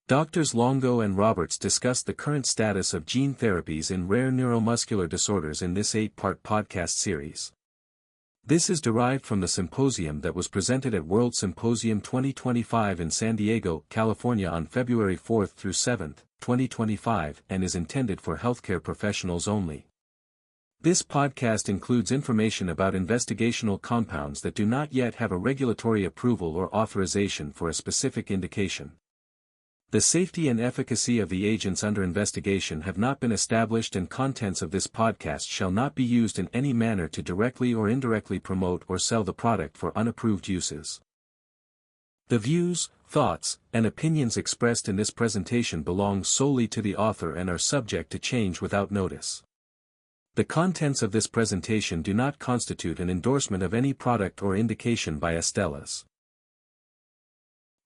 Doctors Longo and Roberts discuss the current status of gene therapies in rare neuromuscular disorders in this 8-part podcast series. This is derived from the symposium that was presented at World Symposium 2025 in San Diego, California on February 4 through 7, 2025, and is intended for healthcare professionals only. This podcast includes information about investigational compounds that do not yet have a regulatory approval or authorization for a specific indication. The safety and efficacy of the agents under investigation have not been established, and contents of this podcast shall not be used in any manner to directly or indirectly promote or sell the product for unapproved uses. The views, thoughts, and opinions expressed in this presentation belong solely to the author and are subject to change without notice. The contents of this presentation do not constitute an endorsement of any product or indication by Astellas.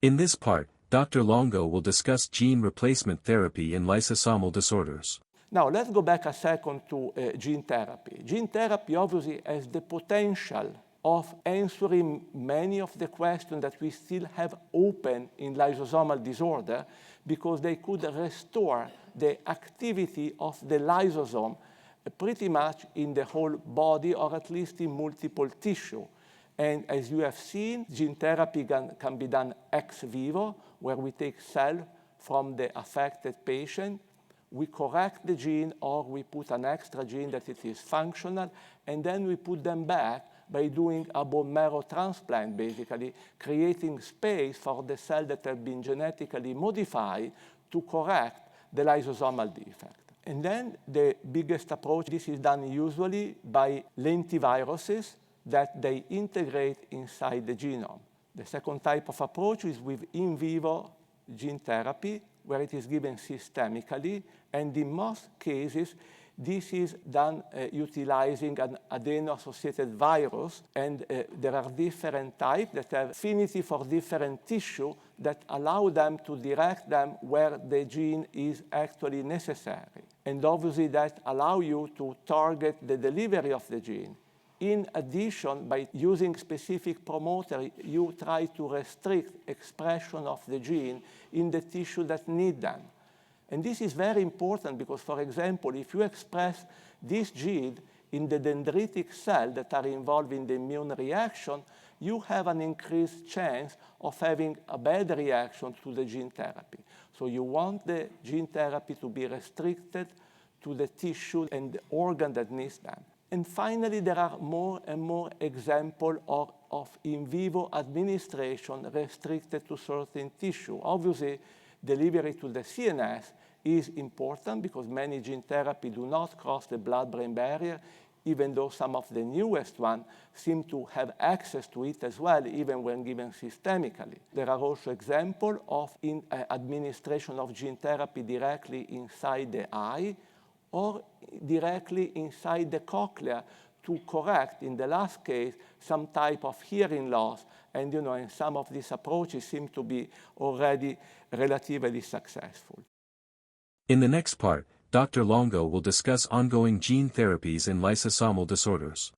In this part, Dr. Longo will discuss gene replacement therapy in lysosomal disorders. Now let's go back a second to gene therapy. Gene therapy obviously has the potential of answering many of the questions that we still have open in lysosomal disorder, because they could restore the activity of the lysosome pretty much in the whole body, or at least in multiple tissue. And as you have seen, gene therapy can be done ex vivo, where we take cells from the affected patient, we correct the gene, or we put an extra gene that it is functional, and then we put them back by doing a bone marrow transplant, basically creating space for the cells that have been genetically modified to correct the lysosomal defect. And then the biggest approach, this is done usually by lentiviruses that they integrate inside the genome. The second type of approach is with in vivo gene therapy, where it is given systemically, and in most cases, this is done utilizing an adeno-associated virus, and there are different types that have affinity for different tissue that allow them to direct them where the gene is actually necessary. And obviously that allows you to target the delivery of the gene. In addition, by using specific promoter, you try to restrict expression of the gene in the tissue that need them. And this is very important because, for example, if you express this gene in the dendritic cells that are involved in the immune reaction, you have an increased chance of having a bad reaction to the gene therapy. So you want the gene therapy to be restricted to the tissue and the organ that needs them. And finally, there are more and more examples of in vivo administration restricted to certain tissue. Obviously, delivery to the CNS is important because many gene therapy do not cross the blood-brain barrier, even though some of the newest ones seem to have access to it as well, even when given systemically. There are also examples of administration of gene therapy directly inside the eye or directly inside the cochlea to correct, in the last case, some type of hearing loss. And, and some of these approaches seem to be already relatively successful. In the next part, Dr. Longo will discuss ongoing gene therapies in lysosomal disorders.